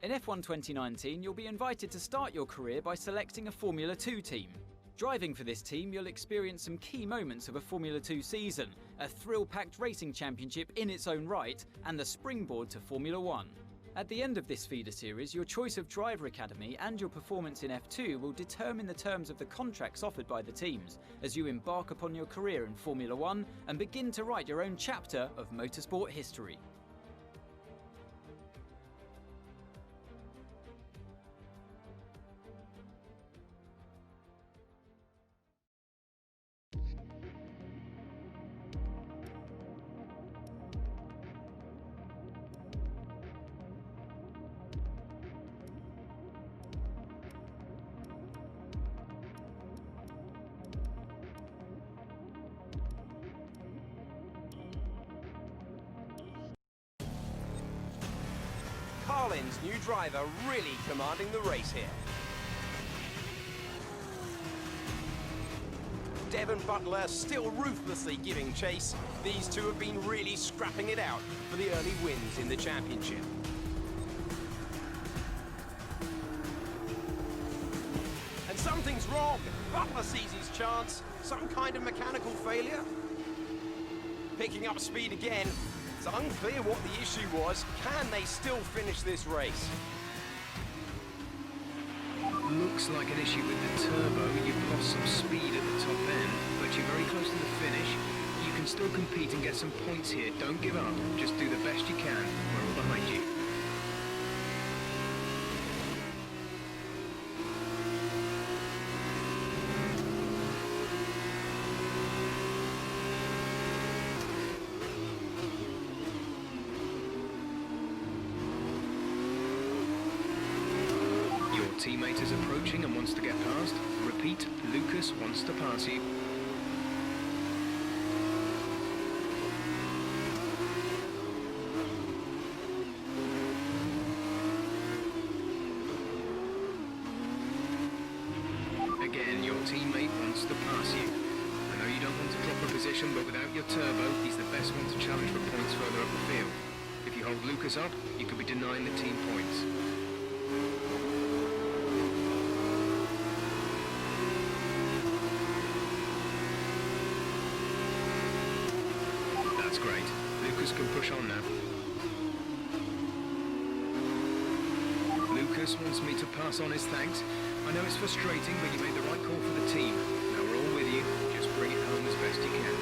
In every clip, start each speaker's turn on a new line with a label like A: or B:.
A: In F1 2019, you'll be invited to start your career by selecting a Formula 2 team. Driving for this team, you'll experience some key moments of a Formula 2 season, a thrill-packed racing championship in its own right, and the springboard to Formula 1. At the end of this feeder series, your choice of driver academy and your performance in F2 will determine the terms of the contracts offered by the teams as you embark upon your career in Formula 1 and begin to write your own chapter of motorsport history.
B: Carlin's new driver really commanding the race here. Devon Butler still ruthlessly giving chase. These two have been really scrapping it out for the early wins in the championship. And something's wrong. Butler sees his chance. Some kind of mechanical failure. Picking up speed again. It's unclear what the issue was. Can they still finish this race?
C: Looks like an issue with the turbo. You've lost some speed at the top end, but you're very close to the finish. You can still compete and get some points here. Don't give up. Just do the best you can. We're all behind you. Teammate is approaching and wants to get past. Repeat, Lucas wants to pass you. Again, your teammate wants to pass you. I know you don't want to drop a position, but without your turbo, he's the best one to challenge for points further up the field. If you hold Lucas up, you could be denying the team points. That's great. Lucas can push on now. Lucas wants me to pass on his thanks. I know it's frustrating, but you made the right call for the team. Now we're all with you. Just bring it home as best you can.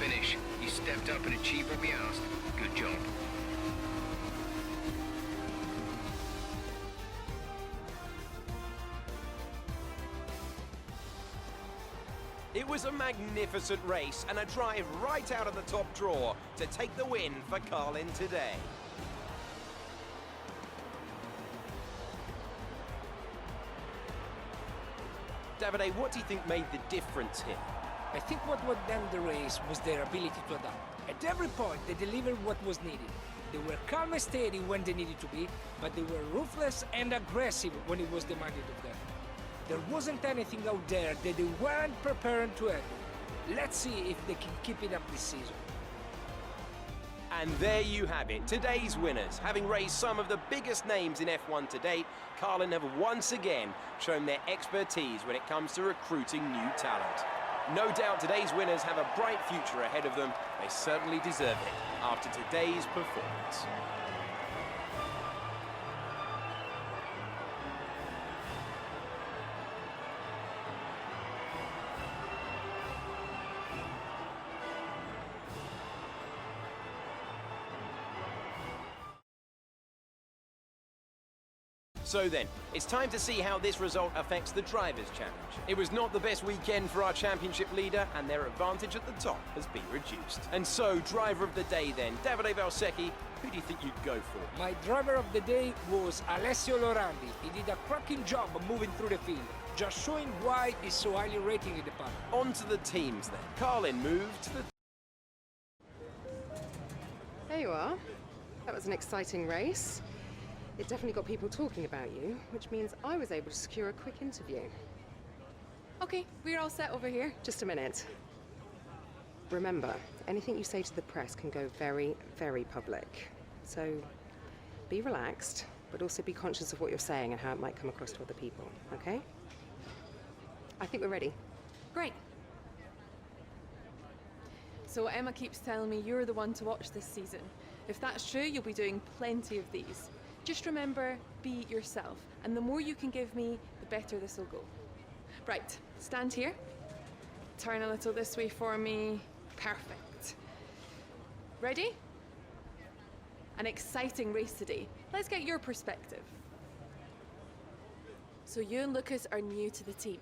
C: finish. You stepped up and achieved what we asked. Good job.
B: It was a magnificent race and a drive right out of the top draw to take the win for Carlin today. Davide, what do you think made the difference here?
D: I think what won them the race was their ability to adapt. At every point, they delivered what was needed. They were calm and steady when they needed to be, but they were ruthless and aggressive when it was demanded of them. There wasn't anything out there that they weren't prepared to handle. Let's see if they can keep it up this season.
B: And there you have it, today's winners. Having raised some of the biggest names in F1 to date, Carlin have once again shown their expertise when it comes to recruiting new talent. No doubt today's winners have a bright future ahead of them. They certainly deserve it after today's performance. So then, it's time to see how this result affects the Drivers' Championship. It was not the best weekend for our championship leader, and their advantage at the top has been reduced. And so, driver of the day then, Davide Valsecchi, who do you think you'd go for?
D: My driver of the day was Alessio Lorandi. He did a cracking job of moving through the field, just showing why he's so highly rated in the paddock.
B: On to the teams then. Carlin moved to the...
E: There you are. That was an exciting race. It definitely got people talking about you, which means I was able to secure a quick interview.
F: Okay, we're all set over here.
E: Just a minute. Remember, anything you say to the press can go very, very public. So be relaxed, but also be conscious of what you're saying and how it might come across to other people, okay? I think we're ready.
F: Great. So Emma keeps telling me you're the one to watch this season. If that's true, you'll be doing plenty of these. Just remember, be yourself, and the more you can give me, the better this will go. Right, stand here. Turn a little this way for me. Perfect. Ready? An exciting race today. Let's get your perspective. So you and Lucas are new to the team.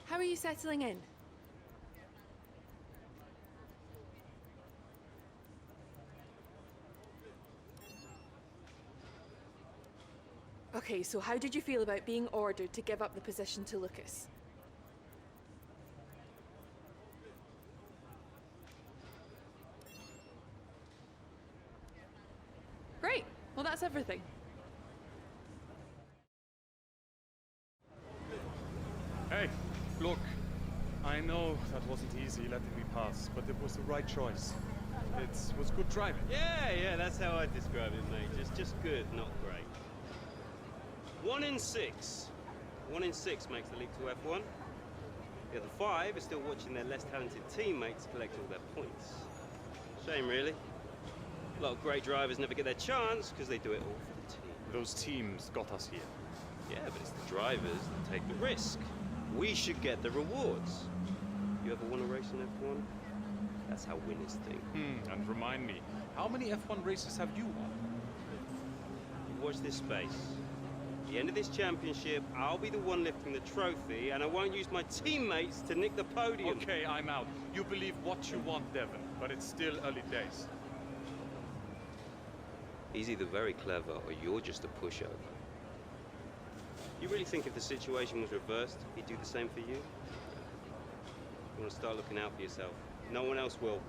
F: How are you settling in? Okay, so how did you feel about being ordered to give up the position to Lucas? Great. Well, that's everything.
G: Hey, look, I know that wasn't easy letting me pass, but it was the right choice. It was good driving.
H: Yeah, that's how I describe it, mate. Just good, not great. 1 in 6. 1 in 6 makes the leap to F1. The other 5 are still watching their less talented teammates collect all their points. Shame, really. A lot of great drivers never get their chance because they do it all for the team.
G: Those teams got us here.
H: Yeah, but it's the drivers that take the risk. We should get the rewards. You ever won a race in F1? That's how winners think.
G: And remind me, how many F1 races have you won?
H: You watch this space. At the end of this championship, I'll be the one lifting the trophy, and I won't use my teammates to nick the podium.
G: Okay, I'm out. You believe what you want, Devon, but it's still early days.
H: He's either very clever or you're just a pushover. You really think if the situation was reversed, he'd do the same for you? You want to start looking out for yourself. No one else will.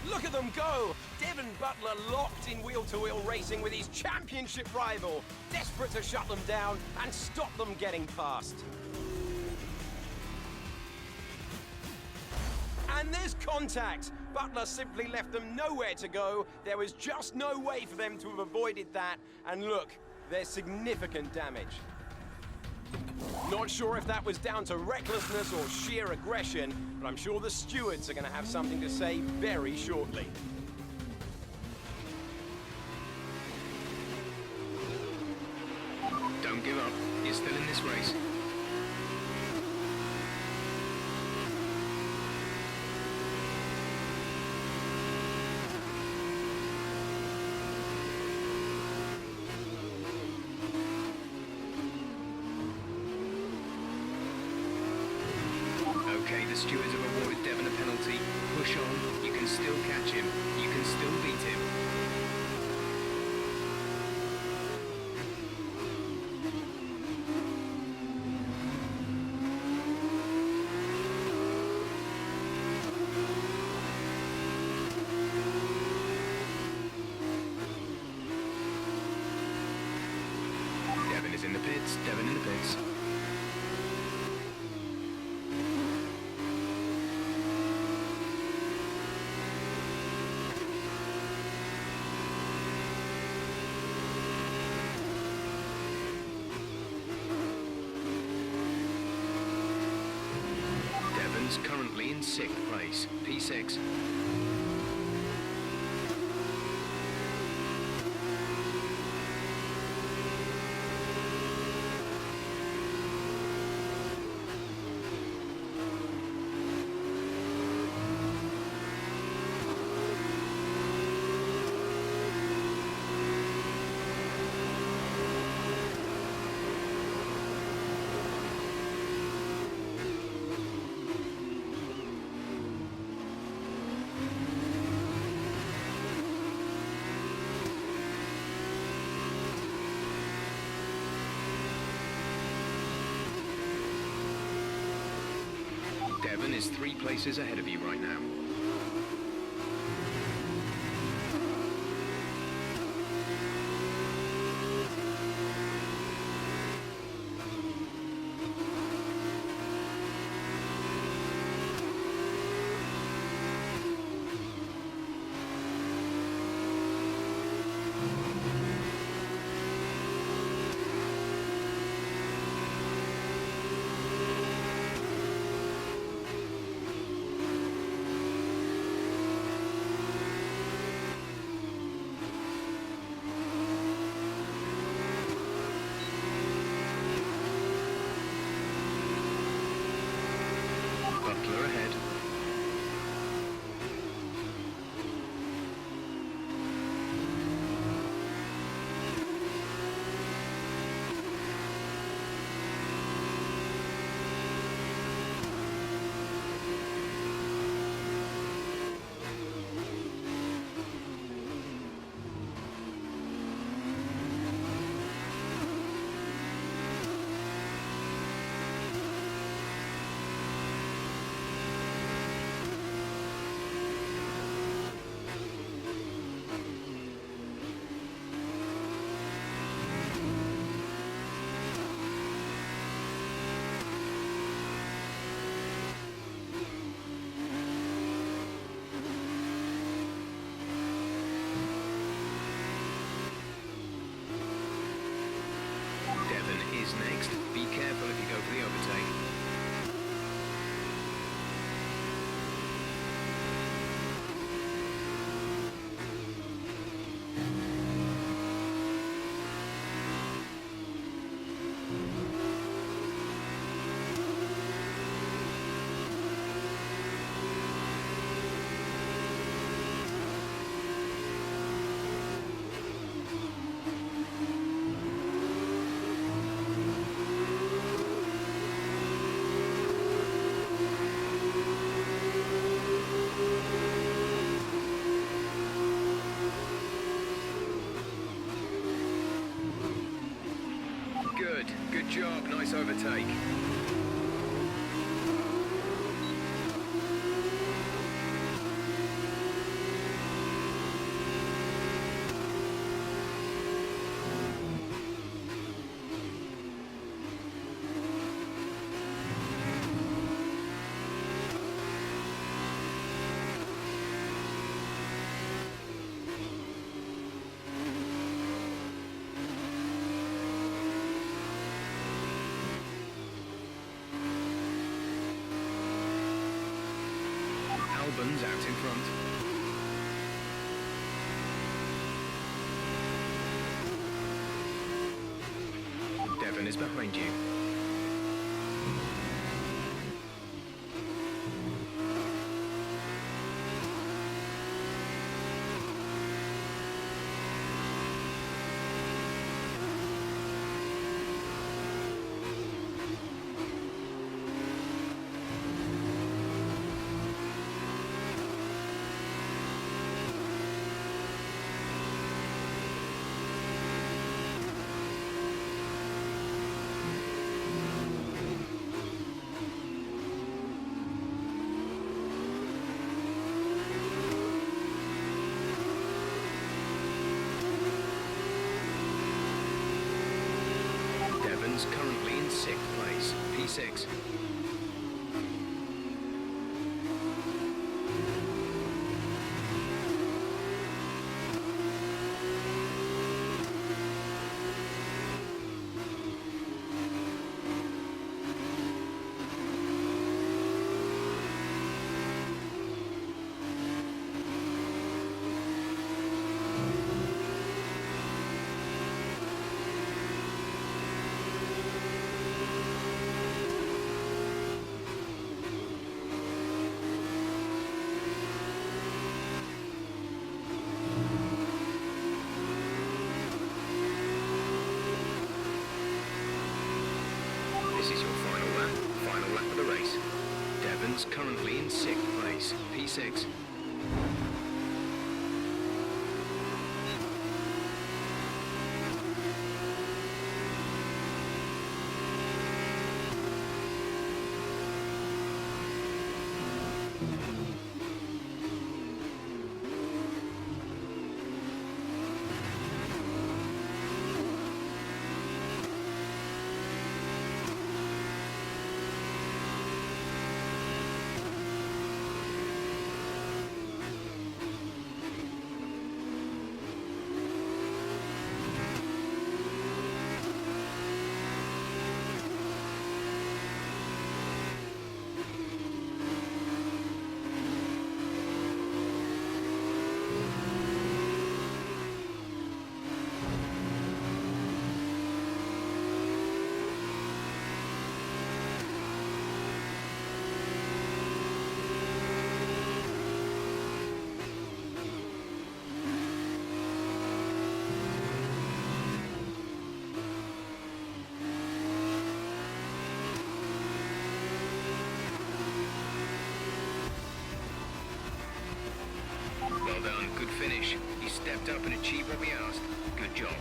B: Look at them go! Devon Butler locked in wheel-to-wheel racing with his championship rival, desperate to shut them down and stop them getting past. And there's contact. Butler simply left them nowhere to go. There was just no way for them to have avoided that. And look, there's significant damage. Not sure if that was down to recklessness or sheer aggression, but I'm sure the stewards are going to have something to say very shortly.
C: Don't give up. You're still in this race. Okay, the stewards have awarded Devon a penalty. Push on. You can still catch him. You can still beat him. Devon is in the pits. Devon in the pits. Devon's currently in 6th place, P6. Devon is 3 places ahead of you right now. Butler ahead. Devon is next. Be careful if you go for the overtake. Good job, nice overtake. contact in front. Devon is behind you. Devon's currently in 6th place, P6. This is your final lap of the race. Devon's currently in 6th place, P6. Well done, good finish. You stepped up and achieved what we asked. Good job.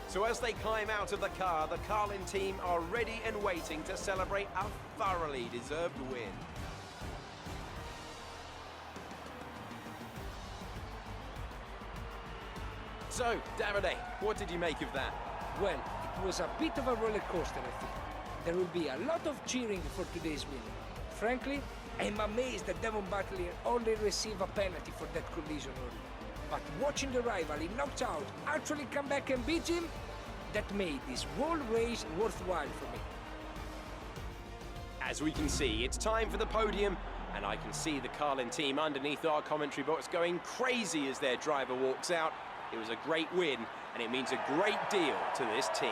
B: So as they climb out of the car, the Carlin team are ready and waiting to celebrate a thoroughly deserved win. So, Davide, what did you make of that?
D: Well, it was a bit of a roller coaster, I think. There will be a lot of cheering for today's win. Frankly, I'm amazed that Devon Butler only received a penalty for that collision early. But watching the rival he knocked out actually come back and beat him, that made this whole race worthwhile for me.
B: As we can see, it's time for the podium, and I can see the Carlin team underneath our commentary box going crazy as their driver walks out. It was a great win, and it means a great deal to this team.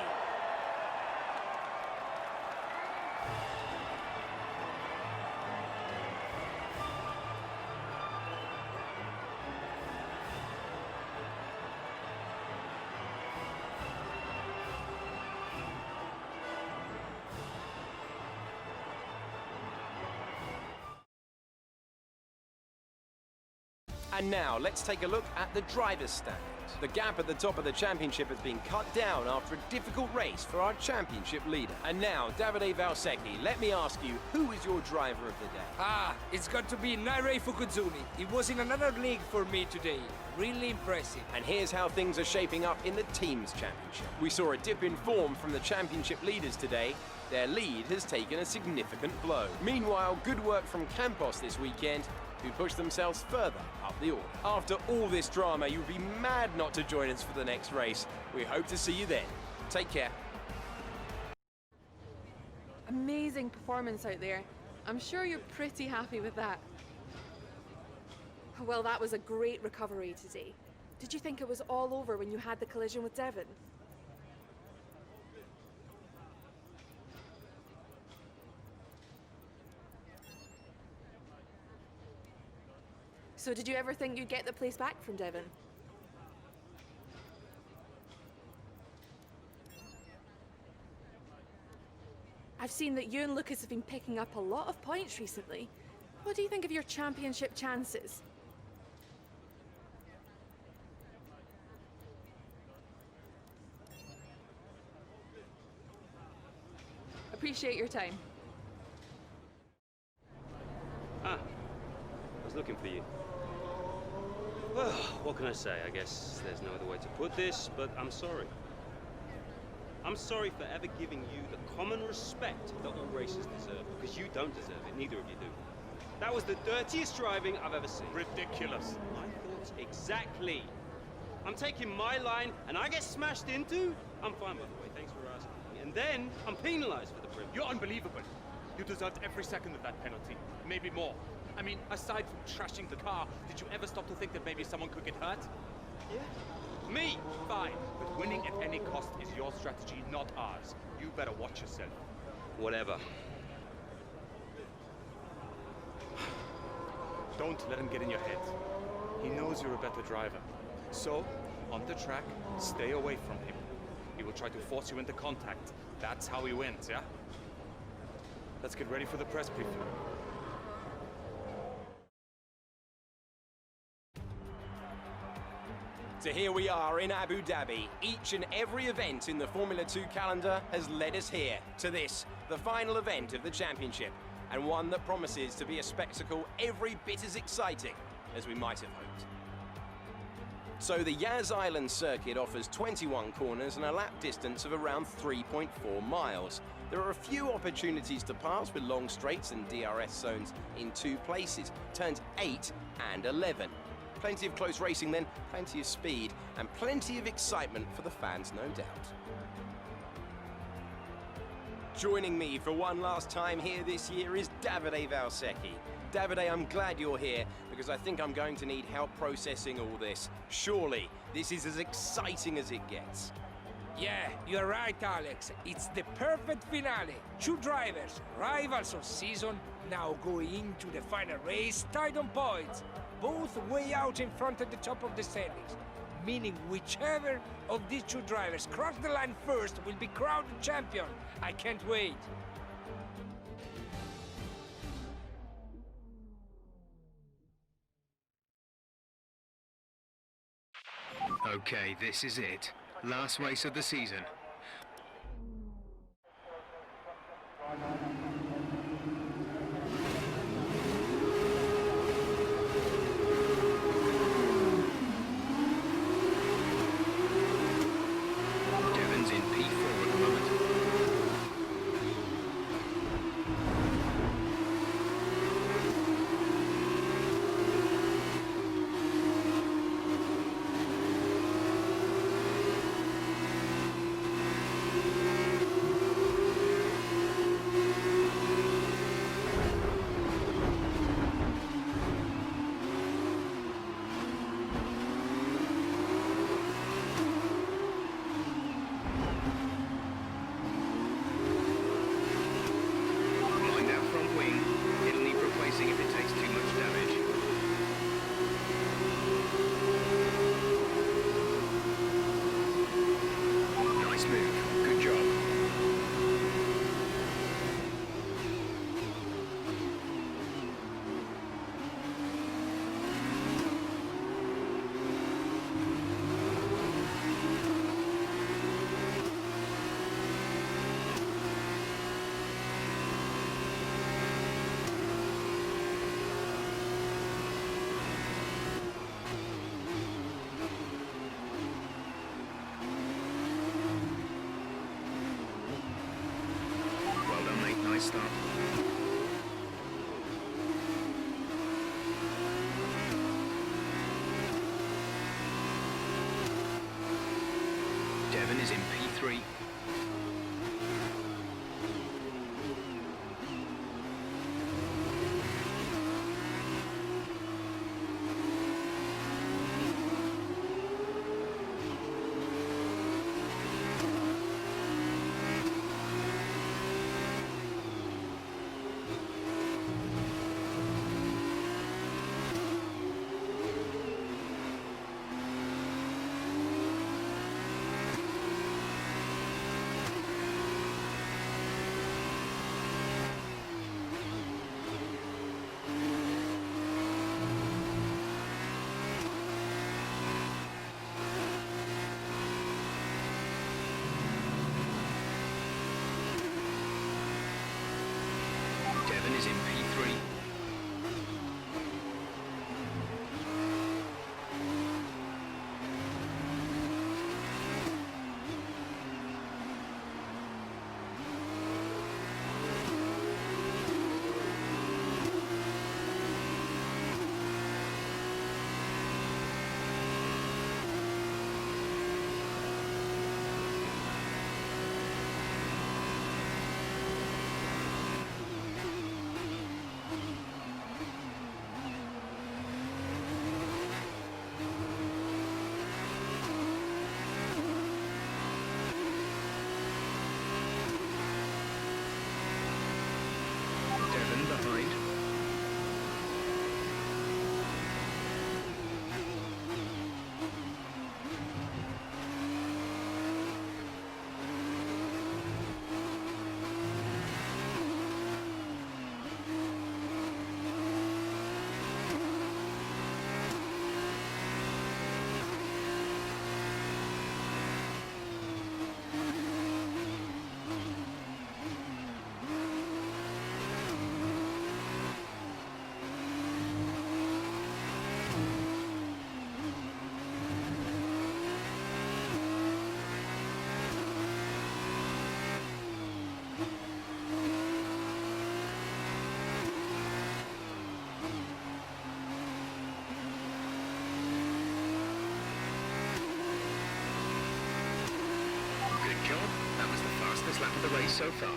B: And now, let's take a look at the driver's standings. The gap at the top of the championship has been cut down after a difficult race for our championship leader. And now, Davide Valsecchi, let me ask you, who is your driver of the day?
D: It's got to be Nairei Fukudzuni. He was in another league for me today. Really impressive.
B: And here's how things are shaping up in the team's championship. We saw a dip in form from the championship leaders today. Their lead has taken a significant blow. Meanwhile, good work from Campos this weekend, who pushed themselves further up the order. After all this drama, you'd be mad not to join us for the next race. We hope to see you then. Take care.
F: Amazing performance out there. I'm sure you're pretty happy with that. Well, that was a great recovery today. Did you think it was all over when you had the collision with Devon? So did you ever think you'd get the place back from Devon? I've seen that you and Lucas have been picking up a lot of points recently. What do you think of your championship chances? Appreciate your time.
H: Ah, I was looking for you. Well, what can I say? I guess there's no other way to put this, but I'm sorry. I'm sorry for ever giving you the common respect that all racers deserve, because you don't deserve it, neither of you do. That was the dirtiest driving I've ever seen.
G: Ridiculous.
H: My thoughts exactly. I'm taking my line, and I get smashed into? I'm fine, by the way, thanks for asking. And then, I'm penalized for the privilege.
G: You're unbelievable. You deserved every second of that penalty, maybe more. I mean, aside from trashing the car, did you ever stop to think that maybe someone could get hurt?
H: Yeah.
G: Me? Fine. But winning at any cost is your strategy, not ours. You better watch yourself.
H: Whatever.
G: Don't let him get in your head. He knows you're a better driver. So, on the track, stay away from him. He will try to force you into contact. That's how he wins, yeah? Let's get ready for the press briefing.
B: So here we are in Abu Dhabi. Each and every event in the Formula 2 calendar has led us here, to this, the final event of the championship, and one that promises to be a spectacle every bit as exciting as we might have hoped. So the Yas Island circuit offers 21 corners and a lap distance of around 3.4 miles. There are a few opportunities to pass with long straights and DRS zones in 2 places, turns 8 and 11. Plenty of close racing then, plenty of speed, and plenty of excitement for the fans, no doubt. Joining me for one last time here this year is Davide Valsecchi. Davide, I'm glad you're here, because I think I'm going to need help processing all this. Surely, this is as exciting as it gets.
D: Yeah, you're right, Alex. It's the perfect finale. 2 drivers, rivals of season, now going into the final race, tied on points. Both way out in front at the top of the standings. Meaning whichever of these 2 drivers cross the line first will be crowned champion. I can't wait.
C: Okay, this is it. Last race of the season. Devon's in P4 at the moment. Mind that front wing. It'll need replacing if it takes too much damage. Nice move. Good job. Well done, mate. Nice start. Devon is in P3. lap of the race so far.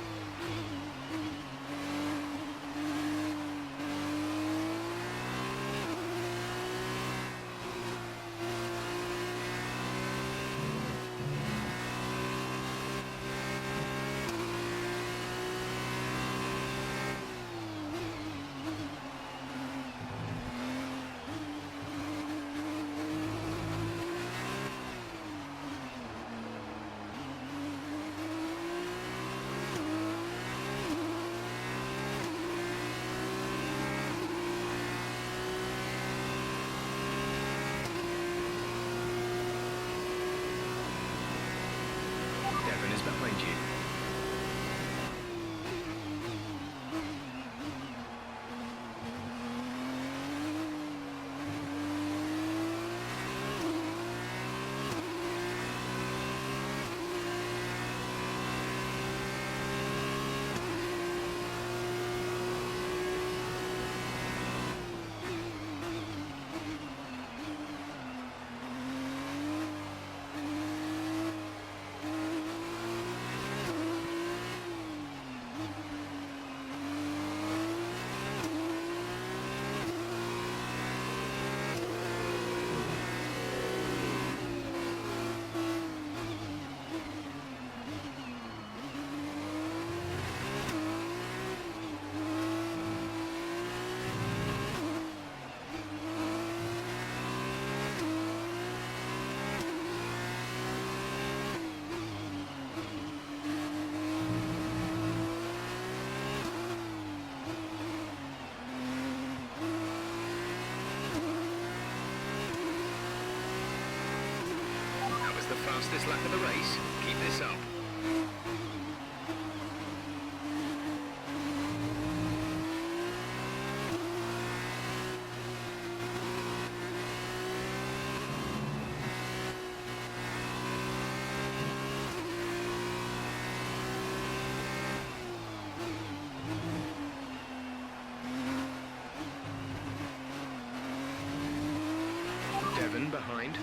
C: Devon is behind you. That was the fastest lap of the race. Keep this up. Devon behind.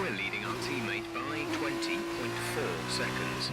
C: we're leading our teammate by 20.4 seconds.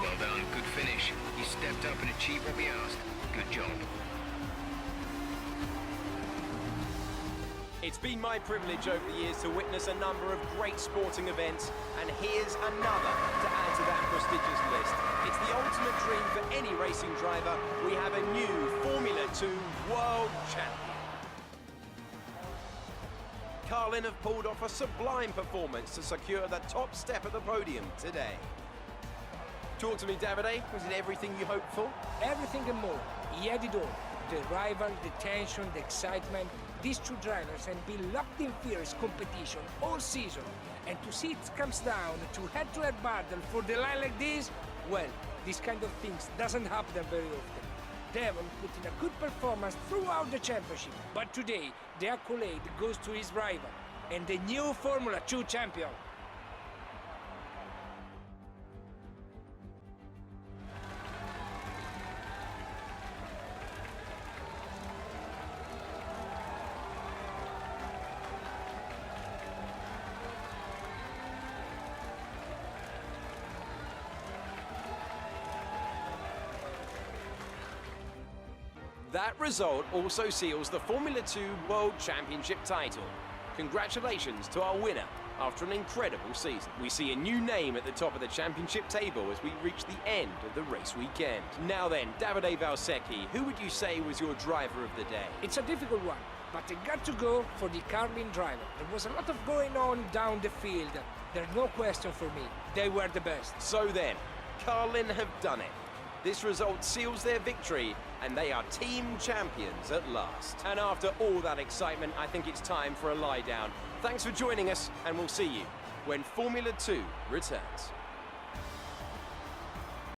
C: Well done, good finish. You stepped up and achieved what we asked. Good job.
B: It's been my privilege over the years to witness a number of great sporting events, and here's another to add to that prestigious list. It's the ultimate dream for any racing driver. We have a new Formula 2 world champion. Carlin have pulled off a sublime performance to secure the top step at the podium today. Talk to me, Davide. Was it everything you hoped for?
D: Everything and more. He had it all. The rival, the tension, the excitement. These two drivers have been locked in fierce competition all season. And to see it comes down to head-to-head battle for the line like this, well, this kind of things doesn't happen very often. Devon put in a good performance throughout the championship, but today the accolade goes to his rival and the new Formula 2 champion.
B: That result also seals the Formula 2 World Championship title. Congratulations to our winner after an incredible season. We see a new name at the top of the championship table as we reach the end of the race weekend. Now then, Davide Valsecchi, who would you say was your driver of the day?
D: It's a difficult one, but I got to go for the Carlin driver. There was a lot of going on down the field. There's no question for me. They were the best.
B: So then, Carlin have done it. This result seals their victory, and they are team champions at last. And after all that excitement, I think it's time for a lie down. Thanks for joining us, and we'll see you when Formula 2 returns.